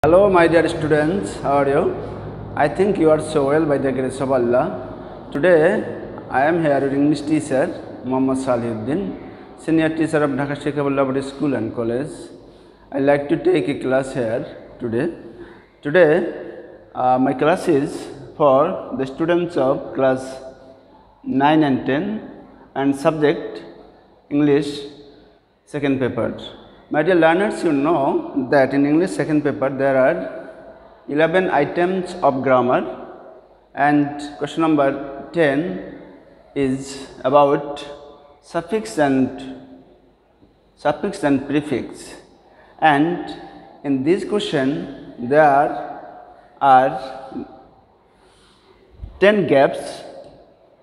Hello, my dear students. How are you? I think you are so well by the grace of Allah. Today, I am here with English teacher Muhammad Salihuddin, senior teacher of Dhaka Sheikh Abdullah School and College. I like to take a class here today. Today, my class is for the students of class 9 and 10 and subject English second paper. My dear learners, you know that in English second paper there are 11 items of grammar, and question number 10 is about suffix and prefix. And in this question there are 10 gaps.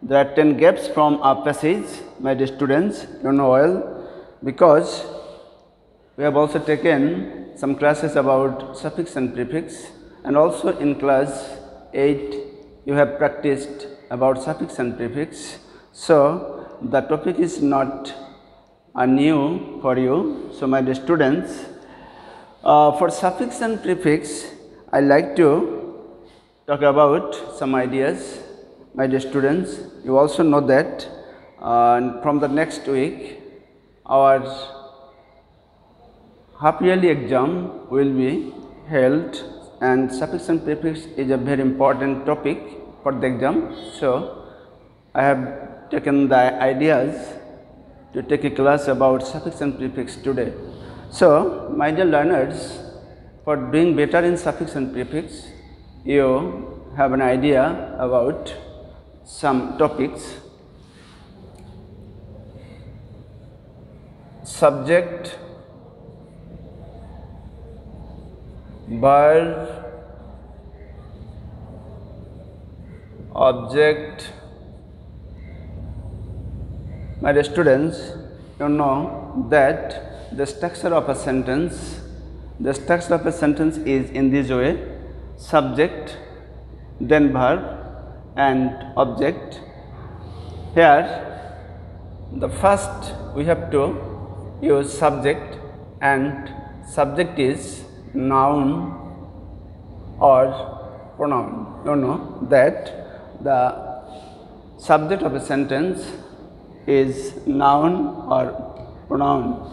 There are 10 gaps from a passage, my dear students, you know well, because we have also taken some classes about suffix and prefix, and also in class 8 you have practiced about suffix and prefix. So the topic is not new for you. So my dear students, for suffix and prefix I like to talk about some ideas. My dear students, you also know that from the next week our half-yearly exam will be held, and suffix and prefix is a very important topic for the exam. So I have taken the ideas to take a class about suffix and prefix today. So my dear learners, for doing better in suffix and prefix, you have an idea about some topics. Subject, verb, object. My dear students, you know that the structure of a sentence is in this way: subject, then verb and object. Here the first we have to use subject, and subject is noun or pronoun. You know that the subject of a sentence is noun or pronoun,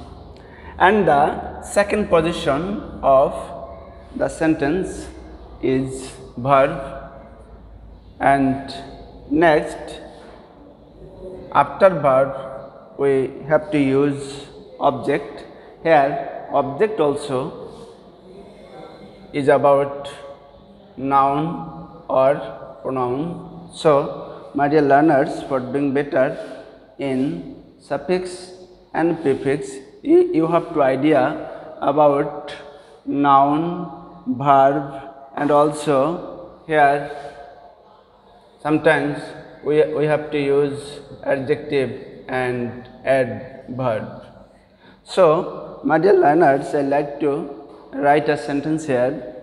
and the second position of the sentence is verb, and next after verb we have to use object. Here object also is about noun or pronoun. So my dear learners, for doing better in suffix and prefix, you have to idea about noun, verb, and also here sometimes we have to use adjective and add verb. So my dear learners, I like to write a sentence here.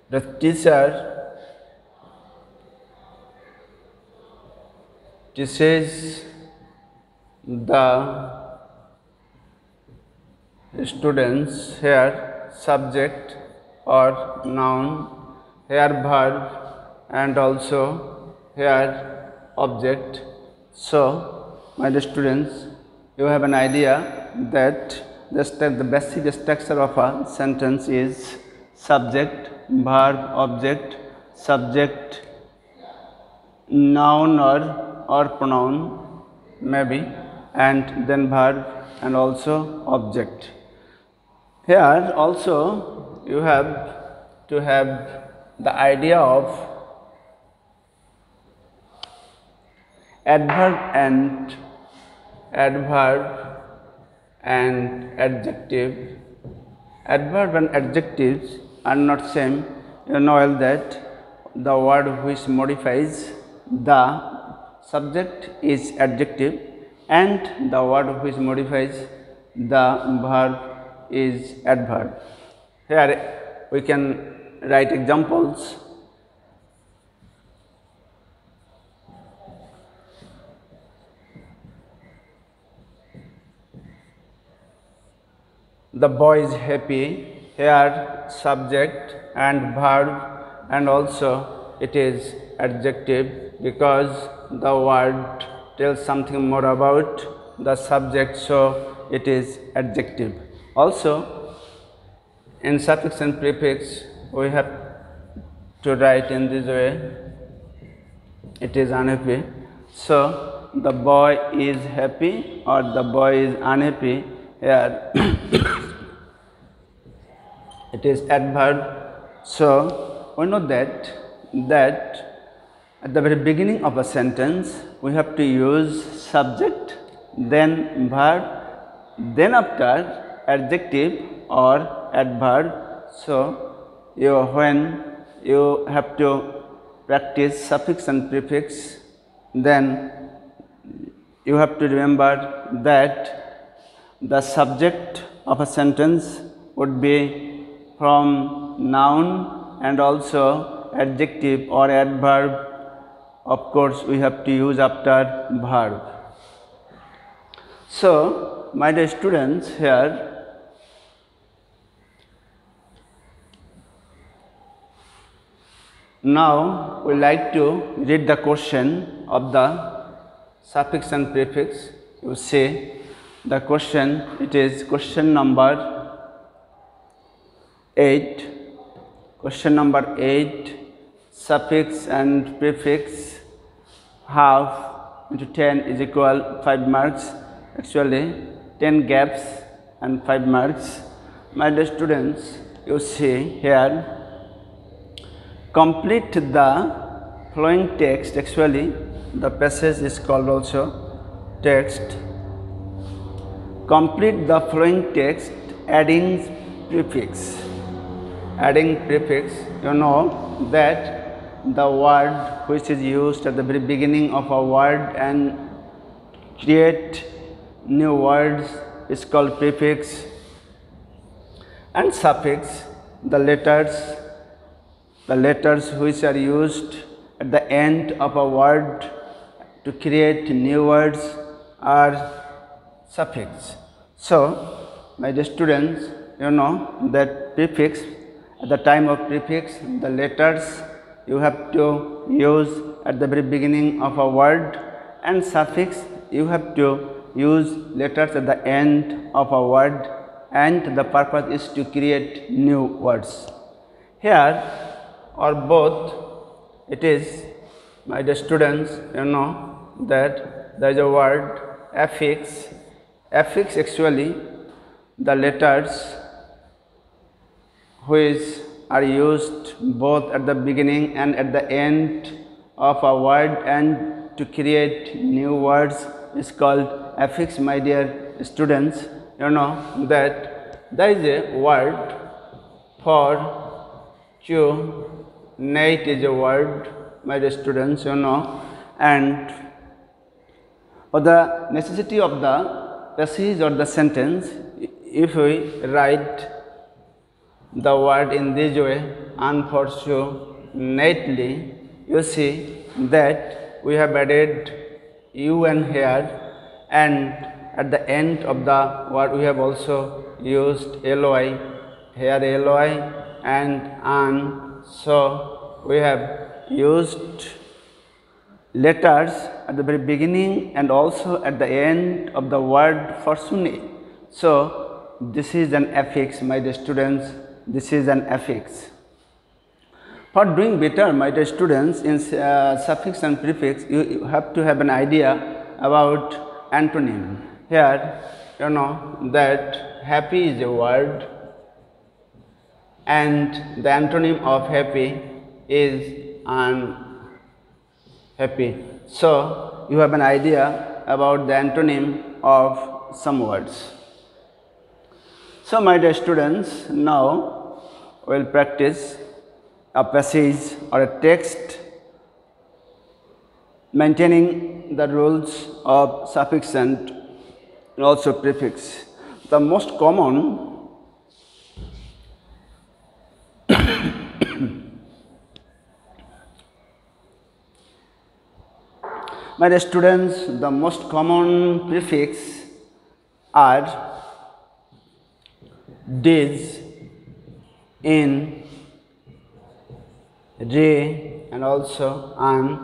The teacher teaches the students. Here subject or noun, here verb, and also here object. So my dear students, you have an idea that the basic structure of a sentence is subject, verb, object, subject, noun or pronoun maybe, and then verb and also object. Here also you have to have the idea of adverb and adjective. Adverb and adjectives are not same. You know well that the word which modifies the subject is adjective, and the word which modifies the verb is adverb. Here we can write examples. the boy is happy. Here subject and verb, and also it is adjective because the word tells something more about the subject, so it is adjective. Also in suffix and prefix we have to write in this way. It is unhappy. So the boy is happy or the boy is unhappy. Here it is adverb. So we know that at the very beginning of a sentence we have to use subject, then verb, then after adjective or adverb. So when you have to practice suffix and prefix, then you have to remember that the subject of a sentence would be from noun, and also adjective or adverb, of course, we have to use after verb. So, my dear students, here now we like to read the question of the suffix and prefix. You see the question, it is question number 8. Question number 8, suffix and prefix half into 10 is equal 5 marks. Actually 10 gaps and 5 marks. My dear students, you see here, complete the following text. Actually the passage is called also text. Complete the following text adding prefix. Adding prefix, you know that the word which is used at the very beginning of a word and create new words is called prefix, and suffix, the letters which are used at the end of a word to create new words are suffix. So my dear students, you know that prefix, at the time of prefix, the letters you have to use at the very beginning of a word, and suffix you have to use letters at the end of a word, and the purpose is to create new words. Here or both, it is, my dear students, you know that there is a word affix. Affix, actually the letters which are used both at the beginning and at the end of a word and to create new words is called affix. My dear students, you know that there is a word for Nate is a word, my dear students, you know, and for the necessity of the passage or the sentence, if we write the word in this way, unfortunately, you see that we have added un here, and at the end of the word we have also used loy, here loy and an. So we have used letters at the very beginning and also at the end of the word fortune. So this is an affix, my dear students, this is an affix. For doing better, my dear students, in suffix and prefix, you have to have an idea about antonym. Here, you know that happy is a word, and the antonym of happy is unhappy. So you have an idea about the antonym of some words. So my dear students, now we will practice a passage or a text maintaining the rules of suffix and also prefix. The most common my dear students, the most common prefix are dis, in, re, and also an,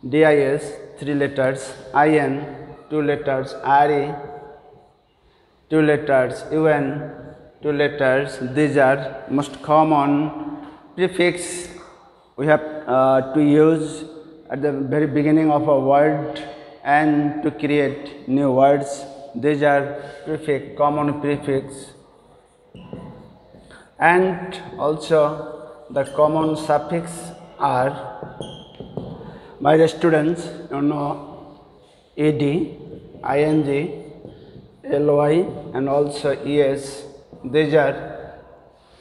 dis 3 letters, in 2 letters, re 2 letters, un 2 letters. These are most common prefix we have to use at the very beginning of a word and to create new words. These are prefix, common prefix, and also the common suffix are, my dear students, you know, ed, ing, ly, and also es. These are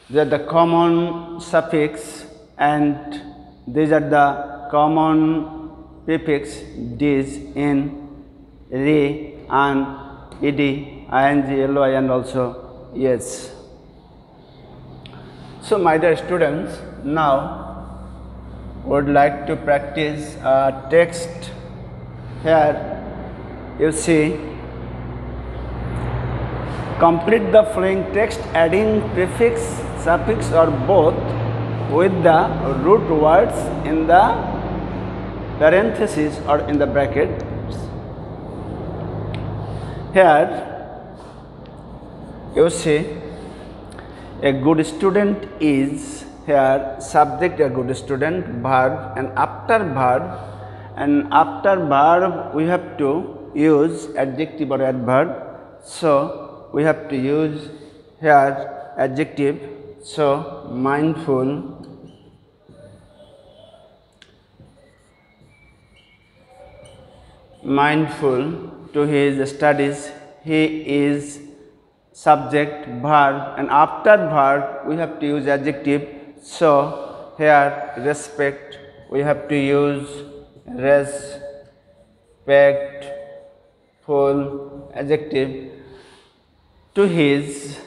the common suffix, and these are the common prefix dis, in, re, an, ed, ing, ly, and also es. So, my dear students, now would like to practice a text. Here you see, complete the following text adding prefix, suffix or both with the root words in the parenthesis or in the bracket. Here you see, a good student is, here subject a good student, verb, and after verb we have to use adjective or adverb. So we have to use here adjective. So mindful, to his studies, he is subject, verb, and after verb we have to use adjective. So here respect, we have to use respectful, adjective. To his,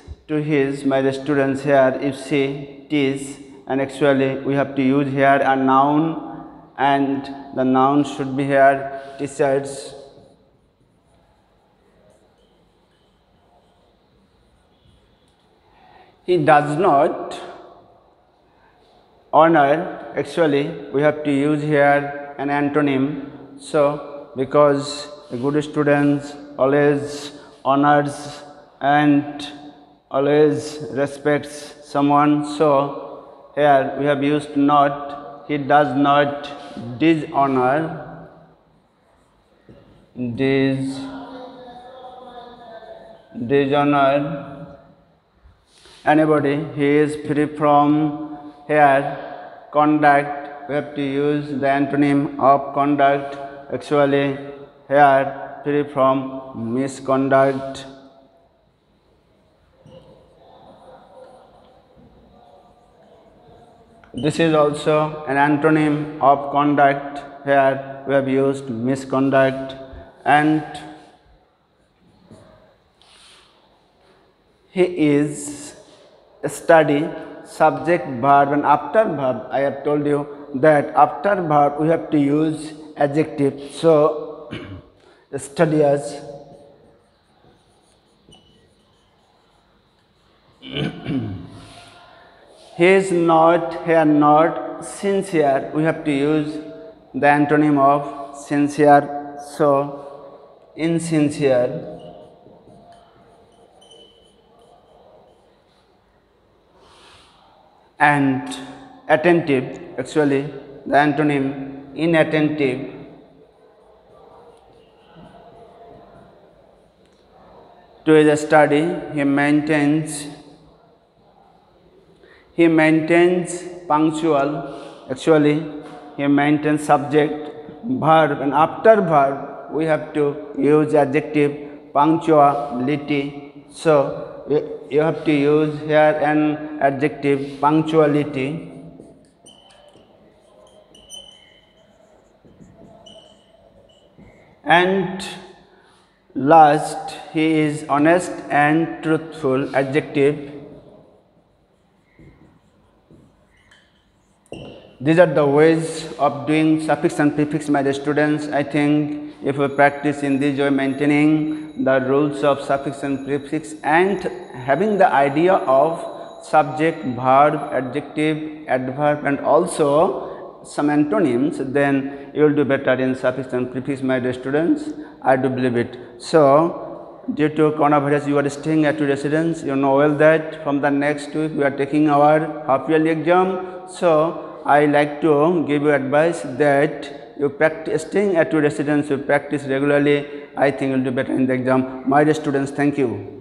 my dear students, here you see tis, and actually we have to use here a noun, and the noun should be here t-shirts. He does not honor, actually we have to use here an antonym. So because a good student always honors and always respects someone, so here we have used not. He does not dishonor, anybody. He is free from, here conduct, we have to use the antonym of conduct, actually here free from misconduct. This is also an antonym of conduct, here we have used misconduct. And he is study, subject, verb, and after verb I have told you that after verb we have to use adjective. So studious, he is not, here not sincere, we have to use the antonym of sincere. So insincere. And attentive, actually the antonym inattentive. To his study, he maintains punctual, actually he maintains subject, verb, and after verb we have to use adjective punctuality. So you have to use here an adjective punctuality. And last, he is honest and truthful, adjective. These are the ways of doing suffix and prefix, my dear students. I think if we practice in this way, maintaining the rules of suffix and prefix and having the idea of subject, verb, adjective, adverb and also some antonyms, then you will do better in suffix and prefix, my dear students. I do believe it. So, due to coronavirus, you are staying at your residence. You know well that from the next week we are taking our half yearly exam. So, I like to give you advice that you practice staying at your residence, you practice regularly. I think you will do better in the exam. My dear students, thank you.